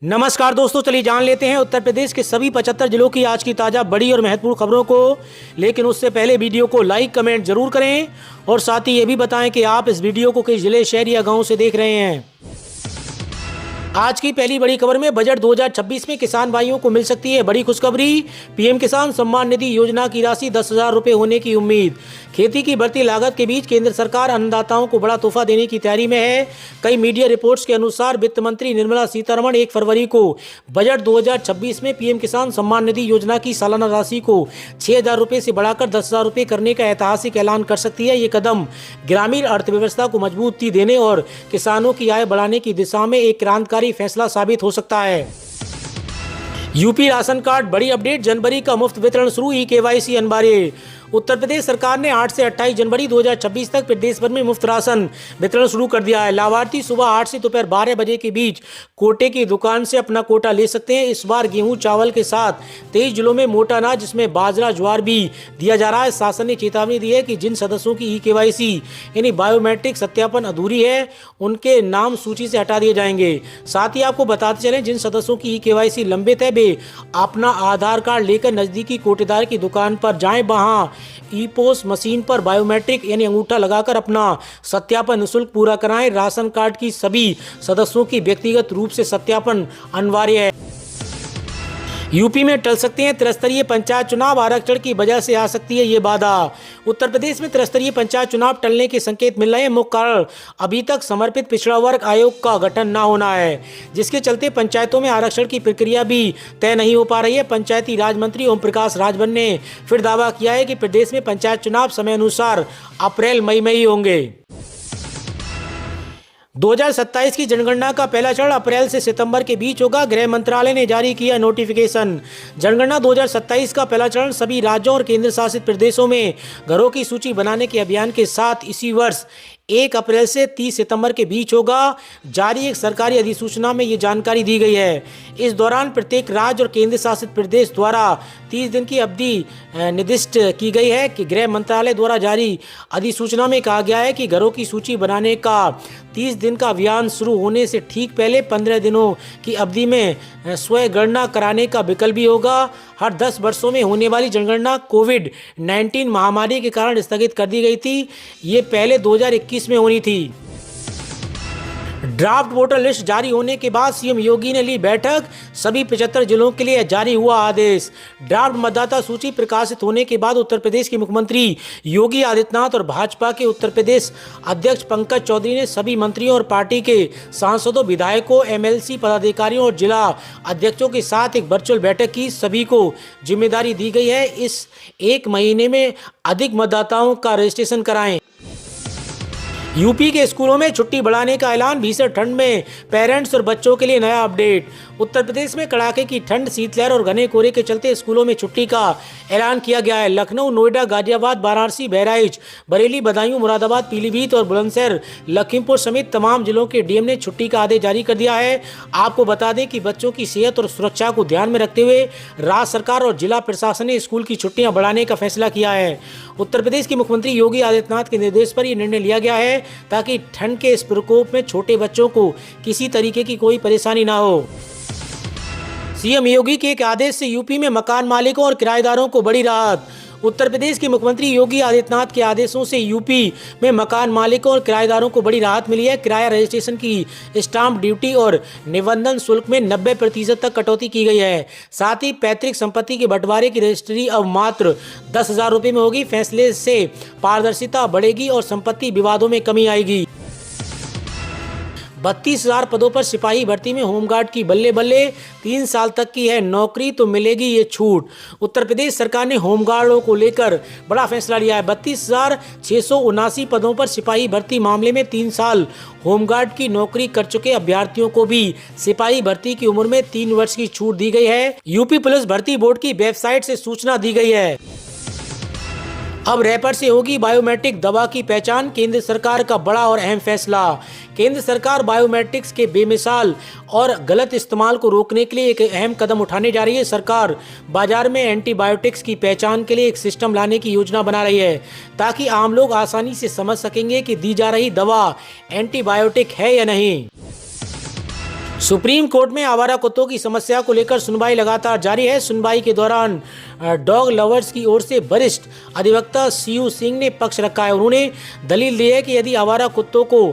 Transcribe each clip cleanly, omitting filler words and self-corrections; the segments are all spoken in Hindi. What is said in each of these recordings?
नमस्कार दोस्तों, चलिए जान लेते हैं उत्तर प्रदेश के सभी 75 जिलों की आज की ताज़ा बड़ी और महत्वपूर्ण खबरों को। लेकिन उससे पहले वीडियो को लाइक कमेंट जरूर करें और साथ ही ये भी बताएं कि आप इस वीडियो को किस जिले, शहर या गांव से देख रहे हैं। आज की पहली बड़ी खबर में बजट 2026 में किसान भाइयों को मिल सकती है बड़ी खुशखबरी। पीएम किसान सम्मान निधि योजना की राशि 10,000 रुपये होने की उम्मीद। खेती की बढ़ती लागत के बीच केंद्र सरकार अन्नदाताओं को बड़ा तोहफा देने की तैयारी में है। कई मीडिया रिपोर्ट्स के अनुसार वित्त मंत्री निर्मला सीतारमण 1 फरवरी को बजट 2026 में पीएम किसान सम्मान निधि योजना की सालाना राशि को 6,000 रुपये से बढ़ाकर 10,000 रुपये करने का ऐतिहासिक ऐलान कर सकती है। ये कदम ग्रामीण अर्थव्यवस्था को मजबूती देने और किसानों की आय बढ़ाने की दिशा में एक क्रांतिकारी फैसला साबित हो सकता है। यूपी राशन कार्ड बड़ी अपडेट, जनवरी का मुफ्त वितरण शुरू, ई-केवाईसी अनिवार्य। उत्तर प्रदेश सरकार ने 8 से 28 जनवरी 2026 तक प्रदेश भर में मुफ्त राशन वितरण शुरू कर दिया है। लाभार्थी सुबह 8 से दोपहर 12 बजे के बीच कोटे की दुकान से अपना कोटा ले सकते हैं। इस बार गेहूं चावल के साथ 23 जिलों में मोटा अनाज जिसमें बाजरा ज्वार भी दिया जा रहा है। शासन ने चेतावनी दी है कि जिन सदस्यों की ई-केवाईसी यानी बायोमेट्रिक सत्यापन अधूरी है उनके नाम सूची से हटा दिए जाएंगे। साथ ही आपको बताते चलें, जिन सदस्यों की ई-केवाईसी लंबित है वे अपना आधार कार्ड लेकर नजदीकी कोटेदार की दुकान पर जाएं। वहां ई-पोस मशीन पर बायोमेट्रिक यानी अंगूठा लगाकर अपना सत्यापन निःशुल्क पूरा कराएं। राशन कार्ड की सभी सदस्यों की व्यक्तिगत रूप से सत्यापन अनिवार्य है। यूपी में टल सकते हैं त्रिस्तरीय पंचायत चुनाव, आरक्षण की वजह से आ सकती है ये बाधा। उत्तर प्रदेश में त्रिस्तरीय पंचायत चुनाव टलने के संकेत मिल रहे हैं। मुख्य कारण अभी तक समर्पित पिछड़ा वर्ग आयोग का गठन न होना है, जिसके चलते पंचायतों में आरक्षण की प्रक्रिया भी तय नहीं हो पा रही है। पंचायती राज मंत्री ओम प्रकाश राजभर ने फिर दावा किया है कि प्रदेश में पंचायत चुनाव समय अनुसार अप्रैल मई में ही होंगे। 2027 की जनगणना का पहला चरण अप्रैल से सितंबर के बीच होगा। गृह मंत्रालय ने जारी किया नोटिफिकेशन। जनगणना 2027 का पहला चरण सभी राज्यों और केंद्र शासित प्रदेशों में घरों की सूची बनाने के अभियान के साथ इसी वर्ष 1 अप्रैल से 30 सितंबर के बीच होगा। जारी एक सरकारी अधिसूचना में ये जानकारी दी गई है। इस दौरान प्रत्येक राज्य और केंद्र शासित प्रदेश द्वारा 30 दिन की अवधि निर्दिष्ट की गई है। कि गृह मंत्रालय द्वारा जारी अधिसूचना में कहा गया है कि घरों की सूची बनाने का 30 दिन का अभियान शुरू होने से ठीक पहले 15 दिनों की अवधि में स्वगणना कराने का विकल्प भी होगा। हर 10 वर्षों में होने वाली जनगणना कोविड-19 महामारी के कारण स्थगित कर दी गई थी। ये पहले 2021 में होनी थी। ड्राफ्ट वोटर लिस्ट जारी होने के बाद सीएम योगी ने ली बैठक। सभी 75 जिलों के लिए जारी हुआ आदेश। ड्राफ्ट मतदाता सूची प्रकाशित होने के बाद उत्तर प्रदेश के मुख्यमंत्री योगी आदित्यनाथ और भाजपा के उत्तर प्रदेश अध्यक्ष पंकज चौधरी ने सभी मंत्रियों और पार्टी के सांसदों, विधायकों, एमएलसी पदाधिकारियों और जिला अध्यक्षों के साथ एक वर्चुअल बैठक की। सभी को जिम्मेदारी दी गई है इस 1 महीने में अधिक मतदाताओं का रजिस्ट्रेशन कराएं। यूपी के स्कूलों में छुट्टी बढ़ाने का ऐलान। भीषण ठंड में पेरेंट्स और बच्चों के लिए नया अपडेट। उत्तर प्रदेश में कड़ाके की ठंड, शीतलहर और घने कोहरे के चलते स्कूलों में छुट्टी का ऐलान किया गया है। लखनऊ, नोएडा, गाजियाबाद, वाराणसी, बहराइच, बरेली, बदायूं, मुरादाबाद, पीलीभीत और बुलंदशहर, लखीमपुर समेत तमाम जिलों के डीएम ने छुट्टी का आदेश जारी कर दिया है। आपको बता दें कि बच्चों की सेहत और सुरक्षा को ध्यान में रखते हुए राज्य सरकार और जिला प्रशासन ने स्कूल की छुट्टियां बढ़ाने का फैसला किया है। उत्तर प्रदेश के मुख्यमंत्री योगी आदित्यनाथ के निर्देश पर यह निर्णय लिया गया है ताकि ठंड के इस प्रकोप में छोटे बच्चों को किसी तरीके की कोई परेशानी ना हो। सीएम योगी के एक आदेश से यूपी में मकान मालिकों और किराएदारों को बड़ी राहत। उत्तर प्रदेश के मुख्यमंत्री योगी आदित्यनाथ के आदेशों से यूपी में मकान मालिकों और किराएदारों को बड़ी राहत मिली है। किराया रजिस्ट्रेशन की स्टाम्प ड्यूटी और निबंधन शुल्क में 90% तक कटौती की गई है। साथ ही पैतृक संपत्ति के बंटवारे की रजिस्ट्री अब मात्र 10,000 रुपये में होगी। फैसले से पारदर्शिता बढ़ेगी और संपत्ति विवादों में कमी आएगी। 32,000 पदों पर सिपाही भर्ती में होमगार्ड की बल्ले बल्ले। 3 साल तक की है नौकरी तो मिलेगी ये छूट। उत्तर प्रदेश सरकार ने होमगार्डों को लेकर बड़ा फैसला लिया है। 32,679 पदों पर सिपाही भर्ती मामले में 3 साल होमगार्ड की नौकरी कर चुके अभ्यर्थियों को भी सिपाही भर्ती की उम्र में 3 वर्ष की छूट दी गई है। यूपी पुलिस भर्ती बोर्ड की वेबसाइट से सूचना दी गई है। अब रैपर से होगी बायोमेट्रिक दवा की पहचान। केंद्र सरकार का बड़ा और अहम फैसला। केंद्र सरकार बायोमेट्रिक्स के बेमिसाल और गलत इस्तेमाल को रोकने के लिए एक अहम कदम उठाने जा रही है। सरकार बाजार में एंटीबायोटिक्स की पहचान के लिए एक सिस्टम लाने की योजना बना रही है ताकि आम लोग आसानी से समझ सकेंगे कि दी जा रही दवा एंटीबायोटिक है या नहीं। सुप्रीम कोर्ट में आवारा कुत्तों की समस्या को लेकर सुनवाई लगातार जारी है। सुनवाई के दौरान डॉग लवर्स की ओर से वरिष्ठ अधिवक्ता सीयू सिंह ने पक्ष रखा है। उन्होंने दलील दी है कि यदि आवारा कुत्तों को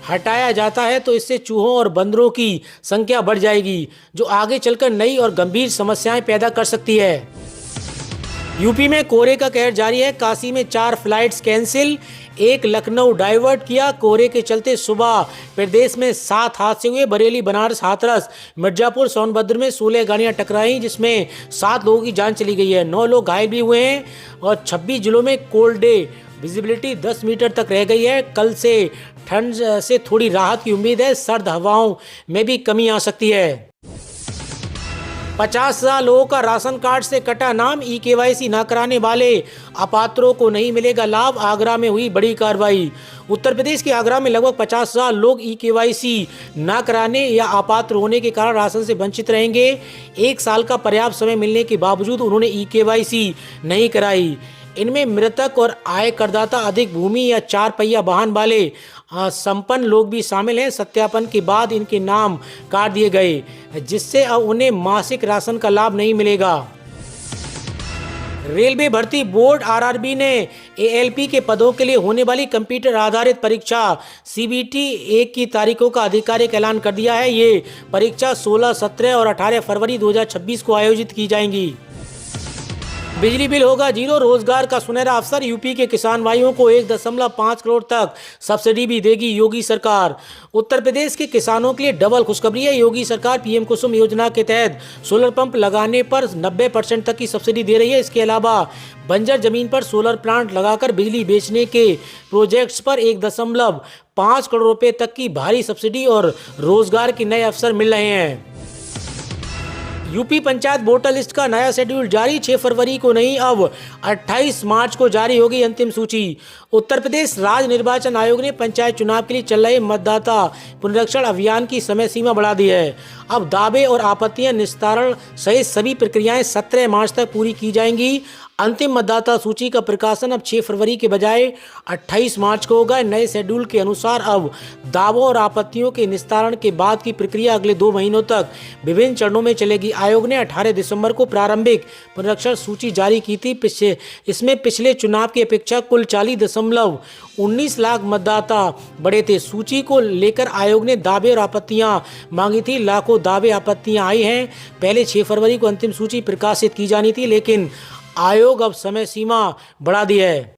हटाया जाता है तो इससे चूहों और बंदरों की संख्या बढ़ जाएगी, जो आगे चलकर नई और गंभीर समस्याएं पैदा कर सकती है। यूपी में कोहरे का कहर जारी है। काशी में 4 फ्लाइट्स कैंसिल, 1 लखनऊ डाइवर्ट किया। कोहरे के चलते सुबह प्रदेश में 7 हादसे हुए। बरेली, बनारस, हाथरस, मिर्जापुर, सोनभद्र में 16 गाड़ियां टकराई, जिसमें 7 लोगों की जान चली गई है। 9 लोग घायल भी हुए हैं और 26 जिलों में कोल्ड डे विजिबिलिटी 10 मीटर तक रह गई है। कल से ठंड से थोड़ी राहत की उम्मीद है। सर्द हवाओं में भी कमी आ सकती है। 50,000 लोगों का राशन कार्ड से कटा नाम। ई-केवाईसी न कराने वाले अपात्रों को नहीं मिलेगा लाभ। आगरा में हुई बड़ी कार्रवाई। उत्तर प्रदेश के आगरा में लगभग 50,000 लोग ई-केवाईसी न कराने या अपात्र होने के कारण राशन से वंचित रहेंगे। 1 साल का पर्याप्त समय मिलने के बावजूद उन्होंने ई-केवाईसी नहीं कराई। इनमें मृतक और आय करदाता, अधिक भूमि या 4 पहिया वाहन वाले संपन्न लोग भी शामिल हैं। सत्यापन के बाद इनके नाम काट दिए गए, जिससे अब उन्हें मासिक राशन का लाभ नहीं मिलेगा। रेलवे भर्ती बोर्ड आरआरबी ने एएलपी के पदों के लिए होने वाली कंप्यूटर आधारित परीक्षा सीबीटी 1 की तारीखों का आधिकारिक ऐलान कर दिया है। ये परीक्षा 16, 17 और 18 फरवरी 2026 को आयोजित की जाएंगी। बिजली बिल होगा जीरो, रोजगार का सुनहरा अवसर। यूपी के किसान भाइयों को 1.5 करोड़ तक सब्सिडी भी देगी योगी सरकार। उत्तर प्रदेश के किसानों के लिए डबल खुशखबरी है। योगी सरकार पीएम कुसुम योजना के तहत सोलर पंप लगाने पर 90% तक की सब्सिडी दे रही है। इसके अलावा बंजर जमीन पर सोलर प्लांट लगाकर बिजली बेचने के प्रोजेक्ट्स पर 1.5 करोड़ रुपए तक की भारी सब्सिडी और रोजगार के नए अवसर मिल रहे हैं। यूपी पंचायत वोटर लिस्ट का नया शेड्यूल जारी। 6 फरवरी को नहीं, अब 28 मार्च को जारी होगी अंतिम सूची। उत्तर प्रदेश राज्य निर्वाचन आयोग ने पंचायत चुनाव के लिए चल रहे मतदाता पुनरीक्षण अभियान की समय सीमा बढ़ा दी है। अब दावे और आपत्तियां निस्तारण सहित सभी प्रक्रियाएं 17 मार्च तक पूरी की जाएंगी। अंतिम मतदाता सूची का प्रकाशन अब 6 फरवरी के बजाय 28 मार्च को होगा। नए शेड्यूल के अनुसार अब दावों और आपत्तियों के निस्तारण के बाद की प्रक्रिया अगले 2 महीनों तक विभिन्न चरणों में चलेगी। आयोग ने 18 दिसंबर को प्रारंभिक पुनरीक्षण सूची जारी की थी। इसमें पिछले चुनाव की अपेक्षा कुल 40.19 लाख मतदाता बढ़े थे। सूची को लेकर आयोग ने दावे और आपत्तियां मांगी थी। लाखों दावे आपत्तियां आई हैं। पहले 6 फरवरी को अंतिम सूची प्रकाशित की जानी थी, लेकिन आयोग अब समय सीमा बढ़ा दी है।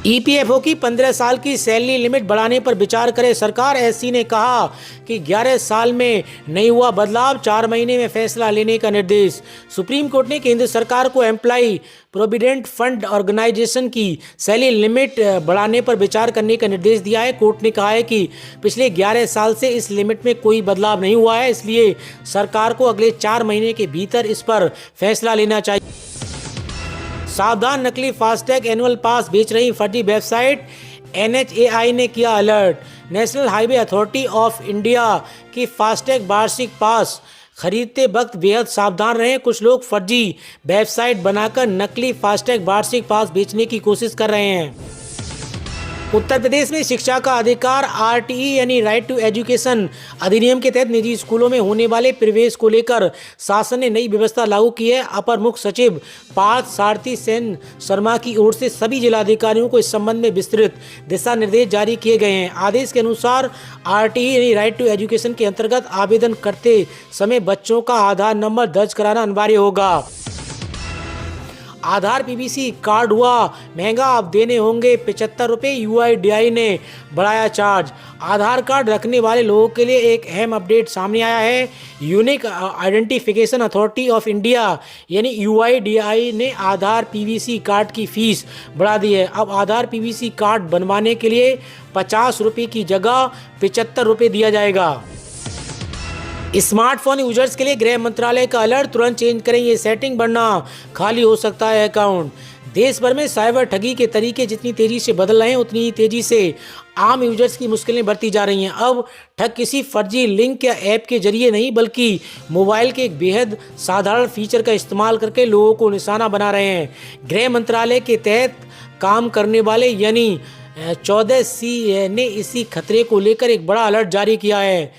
ईपीएफओ की 15 साल की सैलरी लिमिट बढ़ाने पर विचार करे सरकार। एससी ने कहा कि 11 साल में नहीं हुआ बदलाव, 4 महीने में फैसला लेने का निर्देश। सुप्रीम कोर्ट ने केंद्र सरकार को एम्प्लॉय प्रोविडेंट फंड ऑर्गेनाइजेशन की सैलरी लिमिट बढ़ाने पर विचार करने का निर्देश दिया है। कोर्ट ने कहा है कि पिछले 11 साल से इस लिमिट में कोई बदलाव नहीं हुआ है, इसलिए सरकार को अगले 4 महीने के भीतर इस पर फैसला लेना चाहिए। सावधान, नकली फास्टैग एनुअल पास बेच रही फर्जी वेबसाइट। एनएचएआई ने किया alert. National highway authority of India की फास्टैग वार्षिक पास खरीदते वक्त बेहद सावधान रहें। कुछ लोग फर्जी वेबसाइट बनाकर नकली फास्टैग वार्षिक पास बेचने की कोशिश कर रहे हैं। उत्तर प्रदेश में शिक्षा का अधिकार आरटीई यानी राइट टू एजुकेशन अधिनियम के तहत निजी स्कूलों में होने वाले प्रवेश को लेकर शासन ने नई व्यवस्था लागू की है। अपर मुख्य सचिव पार्थ सारथी सेन शर्मा की ओर से सभी जिलाधिकारियों को इस संबंध में विस्तृत दिशा निर्देश जारी किए गए हैं। आदेश के अनुसार आरटीई यानी राइट टू एजुकेशन के अंतर्गत आवेदन करते समय बच्चों का आधार नंबर दर्ज कराना अनिवार्य होगा। आधार पीवीसी कार्ड हुआ महंगा, अब देने होंगे 75 रुपये। यूआईडीआई ने बढ़ाया चार्ज। आधार कार्ड रखने वाले लोगों के लिए एक अहम अपडेट सामने आया है। Unique identification authority of India यानी यूआईडीआई ने आधार पीवीसी कार्ड की फीस बढ़ा दी है। अब आधार पीवीसी कार्ड बनवाने के लिए 50 रुपये की जगह 75 रुपये दिया जाएगा। स्मार्टफोन यूजर्स के लिए गृह मंत्रालय का अलर्ट, तुरंत चेंज करें ये सेटिंग वरना खाली हो सकता है अकाउंट। देश भर में साइबर ठगी के तरीके जितनी तेजी से बदल रहे हैं, उतनी ही तेजी से आम यूजर्स की मुश्किलें बढ़ती जा रही हैं। अब ठग किसी फर्जी लिंक या ऐप के जरिए नहीं, बल्कि मोबाइल के एक बेहद साधारण फीचर का इस्तेमाल करके लोगों को निशाना बना रहे हैं। गृह मंत्रालय के तहत काम करने वाले यानी 14C ने इसी खतरे को लेकर एक बड़ा अलर्ट जारी किया है।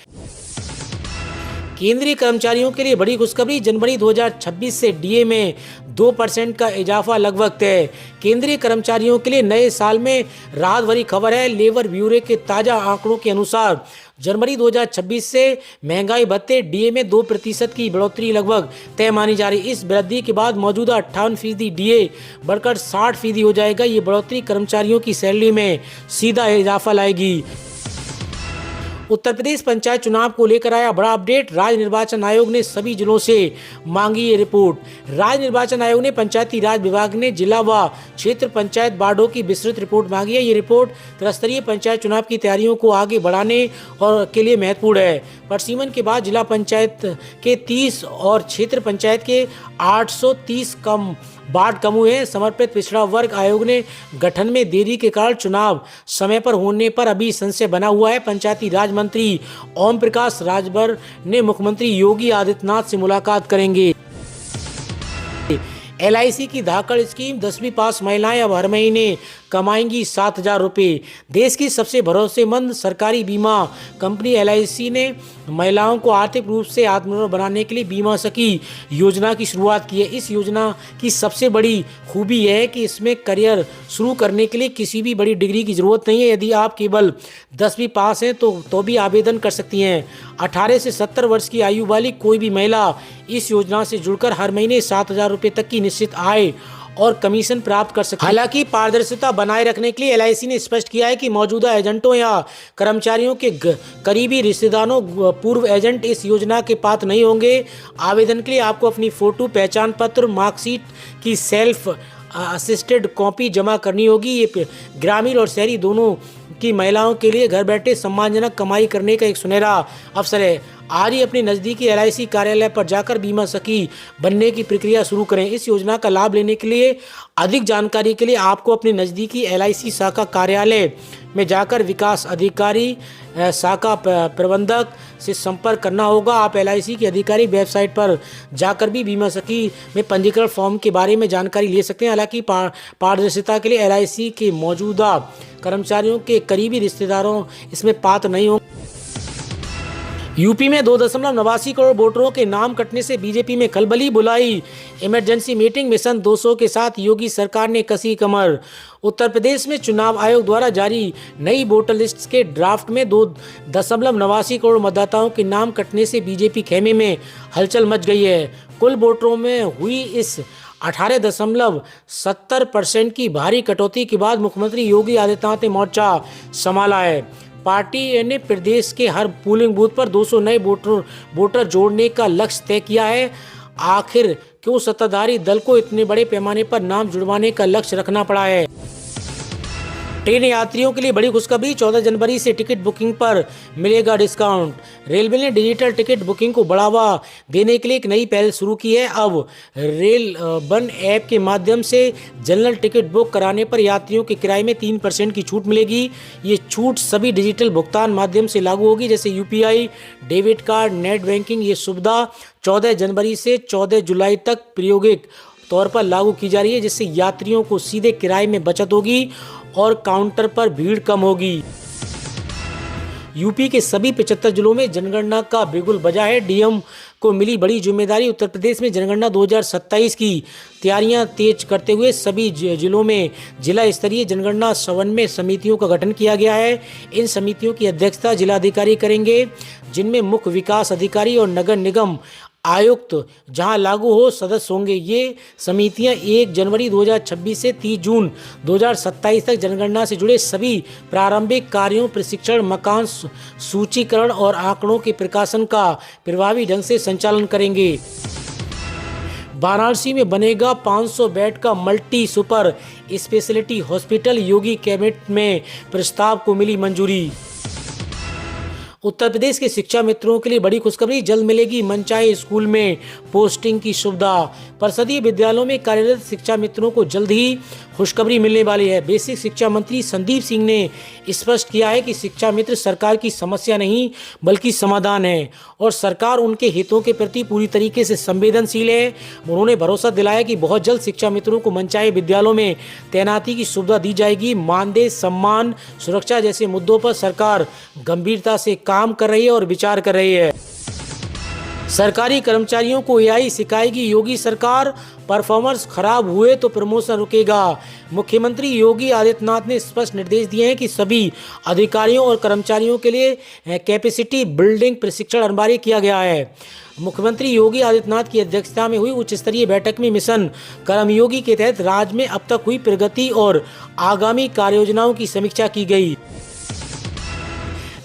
केंद्रीय कर्मचारियों के लिए बड़ी खुशखबरी, जनवरी 2026 से डीए में 2% का इजाफा लगभग तय। केंद्रीय कर्मचारियों के लिए नए साल में राहत भरी खबर है। लेबर ब्यूरो के ताजा आंकड़ों के अनुसार जनवरी 2026 से महंगाई भत्ते डीए में 2% की बढ़ोतरी लगभग तय मानी जा रही। इस वृद्धि के बाद मौजूदा 58% डीए बढ़कर 60% हो जाएगा। ये बढ़ोतरी कर्मचारियों की सैलरी में सीधा इजाफा लाएगी। उत्तर प्रदेश पंचायत चुनाव को लेकर आया बड़ा अपडेट। राज्य निर्वाचन आयोग ने सभी जिलों से मांगी ये रिपोर्ट। राज्य निर्वाचन आयोग ने पंचायती राज विभाग ने जिला व क्षेत्र पंचायत वार्डों की विस्तृत रिपोर्ट मांगी है। ये रिपोर्ट त्रिस्तरीय पंचायत चुनाव की तैयारियों को आगे बढ़ाने और के लिए महत्वपूर्ण है। परिसीमन के बाद जिला पंचायत के 30 और क्षेत्र पंचायत के 830 कम वार्ड कम हुए हैं। समर्पित पिछड़ा वर्ग आयोग ने गठन में देरी के कारण चुनाव समय पर होने पर अभी संशय बना हुआ है। पंचायती राज मंत्री ओम प्रकाश राजभर ने मुख्यमंत्री योगी आदित्यनाथ से मुलाकात करेंगे। LIC की धाकड़ स्कीम, 10वीं पास महिलाएं अब हर महीने कमाएंगी 7,000 रुपये। देश की सबसे भरोसेमंद सरकारी बीमा कंपनी LIC ने महिलाओं को आर्थिक रूप से आत्मनिर्भर बनाने के लिए बीमा सखी योजना की शुरुआत की है। इस योजना की सबसे बड़ी खूबी यह है कि इसमें करियर शुरू करने के लिए किसी भी बड़ी डिग्री की ज़रूरत नहीं है। यदि आप केवल 10वीं पास हैं तो भी आवेदन कर सकती हैं। 18 से 70 वर्ष की आयु वाली कोई भी महिला इस योजना से जुड़कर हर महीने 7,000 रुपये तक की निश्चित आय और कमीशन प्राप्त कर सकते हैं। हालांकि पारदर्शिता बनाए रखने के लिए LIC ने स्पष्ट किया है कि मौजूदा एजेंटों या कर्मचारियों के करीबी रिश्तेदारों पूर्व एजेंट इस योजना के पात्र नहीं होंगे। आवेदन के लिए आपको अपनी फोटो, पहचान पत्र, मार्कशीट की सेल्फ असिस्टेड कॉपी जमा करनी होगी। ये ग्रामीण और शहरी दोनों की महिलाओं के लिए घर बैठे सम्मानजनक कमाई करने का एक सुनहरा अवसर है। आज ही अपने नज़दीकी LIC कार्यालय पर जाकर बीमा सखी बनने की प्रक्रिया शुरू करें। इस योजना का लाभ लेने के लिए अधिक जानकारी के लिए आपको अपने नज़दीकी LIC शाखा कार्यालय में जाकर विकास अधिकारी, शाखा प्रबंधक से संपर्क करना होगा। आप LIC की अधिकारी वेबसाइट पर जाकर भी बीमा सखी में पंजीकरण फॉर्म के बारे में जानकारी ले सकते हैं। हालांकि पारदर्शिता के लिए LIC के मौजूदा कर्मचारियों के करीबी रिश्तेदारों इसमें पात्र नहीं होंगे। यूपी में 2.89 करोड़ वोटरों के नाम कटने से बीजेपी में खलबली, बुलाई इमरजेंसी मीटिंग। मिशन 200 के साथ योगी सरकार ने कसी कमर। उत्तर प्रदेश में चुनाव आयोग द्वारा जारी नई वोटर लिस्ट के ड्राफ्ट में 2.89 करोड़ मतदाताओं के नाम कटने से बीजेपी खेमे में हलचल मच गई है। कुल वोटरों में हुई इस 18.70% की भारी कटौती के बाद मुख्यमंत्री योगी आदित्यनाथ ने मोर्चा संभाला है। पार्टी ने प्रदेश के हर पोलिंग बूथ पर 200 नए वोटर जोड़ने का लक्ष्य तय किया है। आखिर क्यों सत्ताधारी दल को इतने बड़े पैमाने पर नाम जुड़वाने का लक्ष्य रखना पड़ा है? ट्रेन यात्रियों के लिए बड़ी खुशखबरी, 14 जनवरी से टिकट बुकिंग पर मिलेगा डिस्काउंट। रेलवे ने डिजिटल टिकट बुकिंग को बढ़ावा देने के लिए एक नई पहल शुरू की है। अब रेल वन ऐप के माध्यम से जनरल टिकट बुक कराने पर यात्रियों के किराए में 3% की छूट मिलेगी। ये छूट सभी डिजिटल भुगतान माध्यम से लागू होगी, जैसे UPI, debit card, net banking. ये सुविधा 14 जनवरी से 14 जुलाई तक प्रायोगिक तौर पर लागू की जा रही है, जिससे यात्रियों को सीधे किराए में बचत होगी और काउंटर पर भीड़ कम होगी। यूपी के सभी 75 जिलों में जनगणना का बिगुल बजा है। डीएम को मिली बड़ी जिम्मेदारी। उत्तर प्रदेश में जनगणना 2027 की तैयारियां तेज करते हुए सभी जिलों में जिला स्तरीय जनगणना समन्वय समितियों का गठन किया गया है। इन समितियों की अध्यक्षता जिलाधिकारी करेंगे, जिनमें मुख्य विकास अधिकारी और नगर निगम आयुक्त जहां लागू हो सदस्य होंगे। ये समितियां 1 जनवरी 2026 से 30 जून 2027 तक जनगणना से जुड़े सभी प्रारंभिक कार्यों, प्रशिक्षण, मकान सूचीकरण और आंकड़ों के प्रकाशन का प्रभावी ढंग से संचालन करेंगे। वाराणसी में बनेगा 500 बेड का मल्टी सुपर स्पेशलिटी हॉस्पिटल। योगी कैबिनेट में प्रस्ताव को मिली मंजूरी। उत्तर प्रदेश के शिक्षा मित्रों के लिए बड़ी खुशखबरी, जल्द मिलेगी मनचाहे स्कूल में पोस्टिंग की सुविधा। परिषदीय विद्यालयों में कार्यरत शिक्षा मित्रों को जल्द ही खुशखबरी मिलने वाली है। बेसिक शिक्षा मंत्री संदीप सिंह ने स्पष्ट किया है कि शिक्षा मित्र सरकार की समस्या नहीं बल्कि समाधान है और सरकार उनके हितों के प्रति पूरी तरीके से संवेदनशील है। उन्होंने भरोसा दिलाया कि बहुत जल्द शिक्षा मित्रों को मनचाहे विद्यालयों में तैनाती की सुविधा दी जाएगी। मानदेय, सम्मान, सुरक्षा जैसे मुद्दों पर सरकार गंभीरता से काम कर रही है और विचार कर रही है। सरकारी कर्मचारियों को एआई सिखाएगी योगी सरकार, परफॉर्मेंस खराब हुए तो प्रमोशन रुकेगा। मुख्यमंत्री योगी आदित्यनाथ ने स्पष्ट निर्देश दिए हैं कि सभी अधिकारियों और कर्मचारियों के लिए कैपेसिटी बिल्डिंग प्रशिक्षण अनिवार्य किया गया है। मुख्यमंत्री योगी आदित्यनाथ की अध्यक्षता में हुई उच्च स्तरीय बैठक में मिशन कर्मयोगी के तहत राज्य में अब तक हुई प्रगति और आगामी कार्ययोजनाओं की समीक्षा की गई।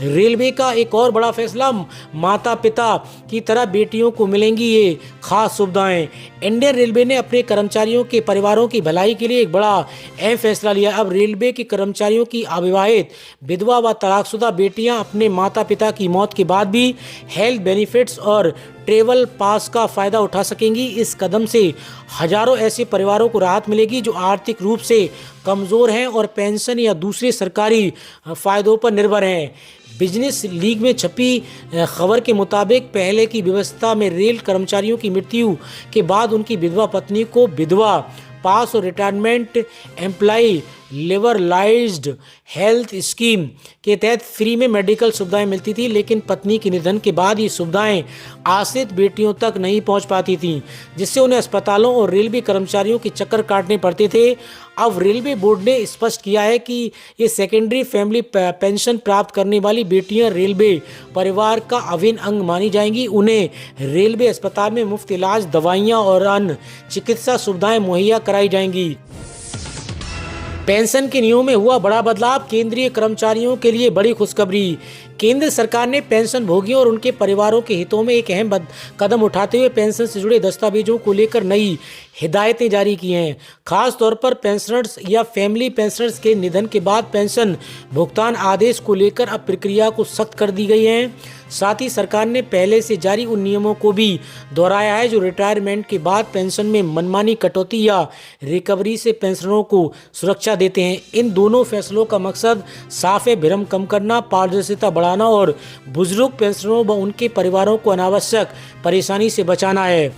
रेलवे का एक और बड़ा फैसला, माता पिता की तरह बेटियों को मिलेंगी ये खास सुविधाएं। इंडियन रेलवे ने अपने कर्मचारियों के परिवारों की भलाई के लिए एक बड़ा अहम फैसला लिया। अब रेलवे के कर्मचारियों की अविवाहित, विधवा व तलाकशुदा बेटियां अपने माता पिता की मौत के बाद भी हेल्थ बेनिफिट्स और ट्रेवल पास का फायदा उठा सकेंगी। इस कदम से हजारों ऐसे परिवारों को राहत मिलेगी जो आर्थिक रूप से कमजोर हैं और पेंशन या दूसरे सरकारी फायदों पर निर्भर हैं। बिजनेस लीग में छपी खबर के मुताबिक पहले की व्यवस्था में रेल कर्मचारियों की मृत्यु के बाद उनकी विधवा पत्नी को विधवा पास और retirement employ liberalised health scheme के तहत फ्री में मेडिकल सुविधाएं मिलती थी, लेकिन पत्नी के निधन के बाद ये सुविधाएं आश्रित बेटियों तक नहीं पहुंच पाती थीं, जिससे उन्हें अस्पतालों और रेलवे कर्मचारियों के चक्कर काटने पड़ते थे। अब रेलवे बोर्ड ने स्पष्ट किया है कि ये सेकेंडरी फैमिली पेंशन प्राप्त करने वाली बेटियां रेलवे परिवार का अभिन्न अंग मानी जाएंगी। उन्हें रेलवे अस्पताल में मुफ्त इलाज, दवाइयाँ और अन्य चिकित्सा सुविधाएं मुहैया कराई जाएंगी। पेंशन के नियमों में हुआ बड़ा बदलाव, केंद्रीय कर्मचारियों के लिए बड़ी खुशखबरी। केंद्र सरकार ने पेंशन भोगियों और उनके परिवारों के हितों में एक अहम कदम उठाते हुए पेंशन से जुड़े दस्तावेजों को लेकर नई हिदायतें जारी की हैं। खास तौर पर पेंशनर्स या फैमिली पेंशनर्स के निधन के बाद पेंशन भुगतान आदेश को लेकर अब प्रक्रिया को सख्त कर दी गई है। साथ ही सरकार ने पहले से जारी उन नियमों को भी दोहराया है जो रिटायरमेंट के बाद पेंशन में मनमानी कटौती या रिकवरी से पेंशनरों को सुरक्षा देते हैं। इन दोनों फैसलों का मकसद साफ है, भ्रम कम करना, पारदर्शिता बढ़ाना और बुजुर्ग पेंशनरों व उनके परिवारों को अनावश्यक परेशानी से बचाना है।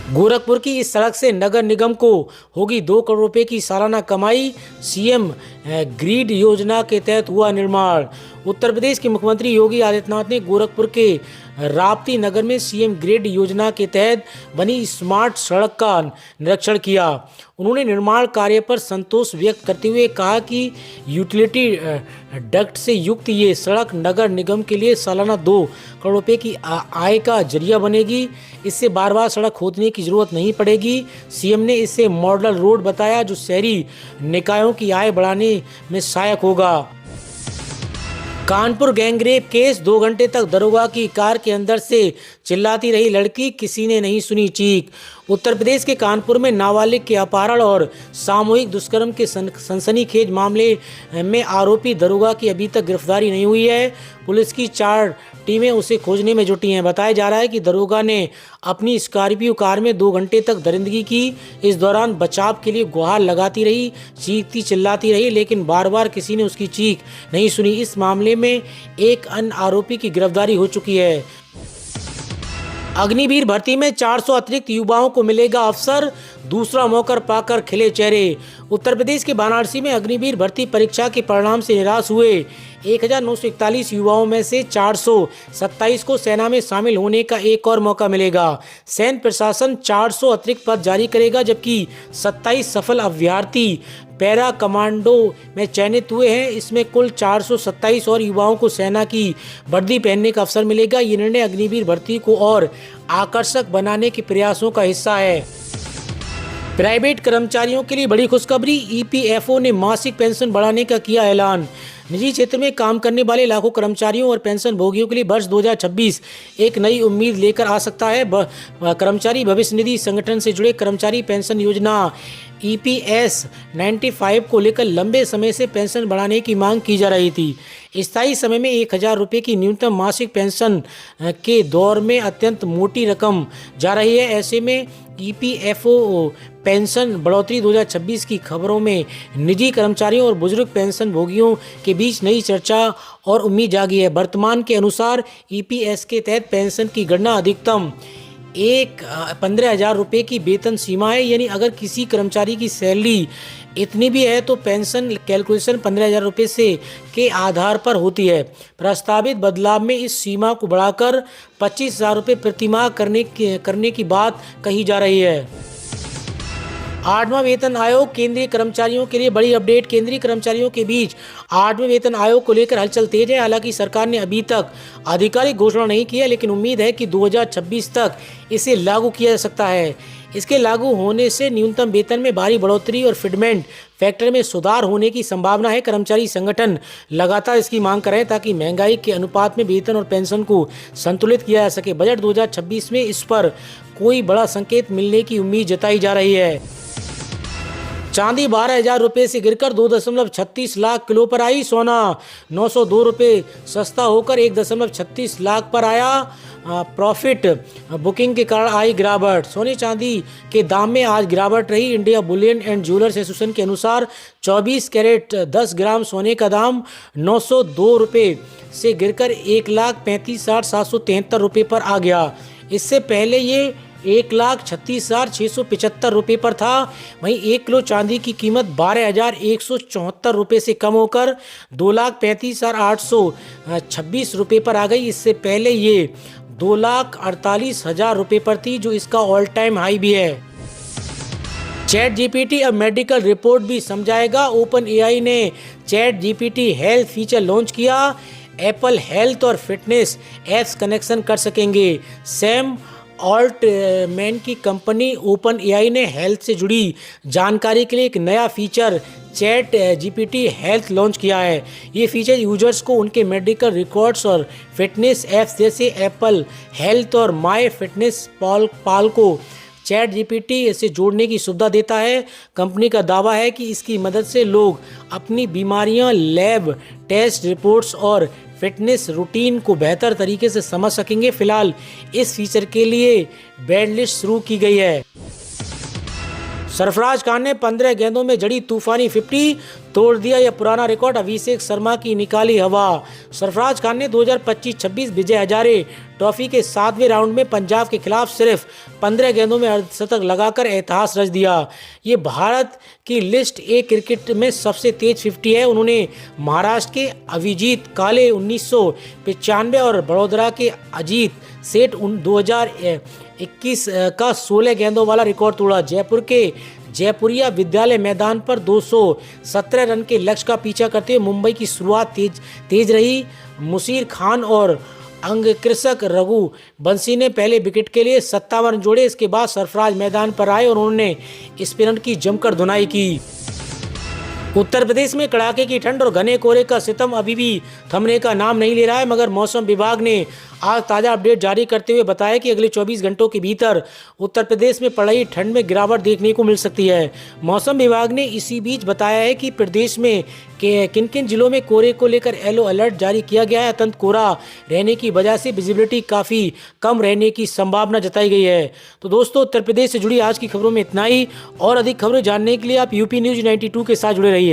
गोरखपुर की इस सड़क से नगर निगम को होगी 2 करोड़ रुपए की सालाना कमाई। सीएम ग्रिड योजना के तहत हुआ निर्माण। उत्तर प्रदेश के मुख्यमंत्री योगी आदित्यनाथ ने गोरखपुर के राप्ती नगर में सीएम ग्रिड योजना के तहत बनी स्मार्ट सड़क का निरीक्षण किया। उन्होंने निर्माण कार्य पर संतोष व्यक्त करते हुए कहा कि यूटिलिटी डक्ट से युक्त ये सड़क नगर निगम के लिए सालाना 2 करोड़ रुपए की आय का जरिया बनेगी। इससे बार बार सड़क खोदने की जरूरत नहीं पड़ेगी। सीएम ने इसे मॉडल रोड बताया जो शहरी निकायों की आय बढ़ाने में सहायक होगा। कानपुर गैंगरेप केस, 2 घंटे तक दरोगा की कार के अंदर से चिल्लाती रही लड़की, किसी ने नहीं सुनी चीख। उत्तर प्रदेश के कानपुर में नाबालिग के अपहरण और सामूहिक दुष्कर्म के सनसनीखेज मामले में आरोपी दरोगा की अभी तक गिरफ्तारी नहीं हुई है। पुलिस की 4 टीमें उसे खोजने में जुटी हैं। बताया जा रहा है कि दरोगा ने अपनी स्कॉर्पियो कार में 2 घंटे तक दरिंदगी की। इस दौरान बचाव के लिए गुहार लगाती रही, चीखती चिल्लाती रही, लेकिन बार बार किसी ने उसकी चीख नहीं सुनी। इस मामले में एक अन्य आरोपी की गिरफ्तारी हो चुकी है। अग्निवीर भर्ती में 400 अतिरिक्त युवाओं को मिलेगा अवसर, दूसरा मौका पाकर खिले चेहरे। उत्तर प्रदेश के वाराणसी में अग्निवीर भर्ती परीक्षा के परिणाम से निराश हुए 1941 युवाओं में से 427 को सेना में शामिल होने का एक और मौका मिलेगा। सैन्य प्रशासन 400 अतिरिक्त पद जारी करेगा, जबकि 27 सफल अभ्यर्थी पैरा कमांडो में चयनित हुए हैं। इसमें कुल 427 और युवाओं को सेना की वर्दी पहनने का अवसर मिलेगा। ये निर्णय अग्निवीर भर्ती को और आकर्षक बनाने के प्रयासों का हिस्सा है। प्राइवेट कर्मचारियों के लिए बड़ी खुशखबरी, ईपीएफओ ने मासिक पेंशन बढ़ाने का किया ऐलान। निजी क्षेत्र में काम करने वाले लाखों कर्मचारियों और पेंशन भोगियों के लिए वर्ष 2026 एक नई उम्मीद लेकर आ सकता है। कर्मचारी भविष्य निधि संगठन से जुड़े कर्मचारी पेंशन योजना EPS 95 को लेकर लंबे समय से पेंशन बढ़ाने की मांग की जा रही थी। स्थायी समय में 1000 रुपये की न्यूनतम मासिक पेंशन के दौर में अत्यंत मोटी रकम जा रही है। ऐसे में EPFO पेंशन बढ़ोतरी 2026 की खबरों में निजी कर्मचारियों और बुजुर्ग पेंशन भोगियों के बीच नई चर्चा और उम्मीद जागी है। वर्तमान के अनुसार EPS के तहत पेंशन की गणना अधिकतम 15,000 रुपये की वेतन सीमा है। यानी अगर किसी कर्मचारी की सैलरी इतनी भी है तो पेंशन कैलकुलेशन 15,000 रुपये से के आधार पर होती है। प्रस्तावित बदलाव में इस सीमा को बढ़ाकर 25,000 रुपये प्रतिमाह करने की बात कही जा रही है। 8वां वेतन आयोग केंद्रीय कर्मचारियों के लिए बड़ी अपडेट। केंद्रीय कर्मचारियों के बीच 8वें वेतन आयोग को लेकर हलचल तेज है। हालांकि सरकार ने अभी तक आधिकारिक घोषणा नहीं की है, लेकिन उम्मीद है कि 2026 तक इसे लागू किया जा सकता है। इसके लागू होने से न्यूनतम वेतन में भारी बढ़ोतरी और फिटमेंट फैक्टर में सुधार होने की संभावना है। कर्मचारी संगठन लगातार इसकी मांग कर रहे हैं ताकि महंगाई के अनुपात में वेतन और पेंशन को संतुलित किया जा सके। बजट 2026 में इस पर कोई बड़ा संकेत मिलने की उम्मीद जताई जा रही है। चांदी 12,000 रुपये से गिरकर 2.36 लाख किलो पर आई। सोना 902 रुपये सस्ता होकर 1.36 लाख पर आया। प्रॉफिट बुकिंग के कारण आई गिरावट। सोने चांदी के दाम में आज गिरावट रही। India Boolean and jewellers association के अनुसार 24 कैरेट 10 ग्राम सोने का दाम 902 रुपये से गिरकर 1,35,773 रुपये पर आ गया। इससे पहले ये 1,36,675 रुपये पर था। वहीं 1 किलो चांदी की कीमत 12,174 रुपये से कम होकर 2,35,826 रुपये पर आ गई। इससे पहले ये 2,48,000 रुपये पर थी, जो इसका ऑल टाइम हाई भी है। चैट जीपीटी अब मेडिकल रिपोर्ट भी समझाएगा। ओपन एआई ने chat GPT health feature launch किया। एप्पल हेल्थ और फिटनेस ऐप्स कनेक्शन कर सकेंगे। सैम ऑल्टमैन की कंपनी ओपन एआई ने हेल्थ से जुड़ी जानकारी के लिए एक नया feature chat GPT health launch किया है। ये फीचर यूजर्स को उनके मेडिकल रिकॉर्ड्स और फिटनेस ऐप्स जैसे एप्पल हेल्थ और माई फिटनेस पाल को चैट जीपीटी से जोड़ने की सुविधा देता है। कंपनी का दावा है कि इसकी मदद से लोग अपनी बीमारियां, लैब टेस्ट रिपोर्ट्स और फिटनेस रूटीन को बेहतर तरीके से समझ सकेंगे। फिलहाल इस फीचर के लिए बेड लिस्ट शुरू की गई है। सरफराज खान ने 15 गेंदों में जड़ी तूफानी 50 तोड़ दिया। यह पुराना रिकॉर्ड अभिषेक शर्मा की निकाली हवा। सरफराज खान ने 2025-26 विजय हजारे ट्रॉफी के 7वें राउंड में पंजाब के खिलाफ सिर्फ 15 गेंदों में अर्धशतक लगाकर इतिहास रच दिया। ये भारत की लिस्ट ए क्रिकेट में सबसे तेज 50 है। उन्होंने महाराष्ट्र के अभिजीत काले 1995 और बड़ौदा के अजीत सेठ 2021 का 16 गेंदों वाला रिकॉर्ड तोड़ा। जयपुर के जयपुरिया विद्यालय मैदान पर 217 रन के लक्ष्य का पीछा करते हुए मुंबई की शुरुआत तेज रही। मुशीर खान और अंगकृषक रघु बंसी ने पहले विकेट के लिए 57 रन जोड़े। इसके बाद सरफराज मैदान पर आए और उन्होंने स्पिनर की जमकर धुनाई की। उत्तर प्रदेश में कड़ाके की ठंड और घने कोहरे का सितम अभी भी थमने का नाम नहीं ले रहा है, मगर मौसम विभाग ने आज ताज़ा अपडेट जारी करते हुए बताया कि अगले 24 घंटों के भीतर उत्तर प्रदेश में पड़ रही ठंड में गिरावट देखने को मिल सकती है। मौसम विभाग ने इसी बीच बताया है कि प्रदेश में किन किन जिलों में कोहरे को लेकर येलो अलर्ट जारी किया गया है। अत्यंत कोहरा रहने की वजह से विजिबिलिटी काफ़ी कम रहने की संभावना जताई गई है। तो दोस्तों, उत्तर प्रदेश से जुड़ी आज की खबरों में इतना ही। और अधिक खबरें जानने के लिए आप यूपी न्यूज़ 92 के साथ जुड़े रहिए।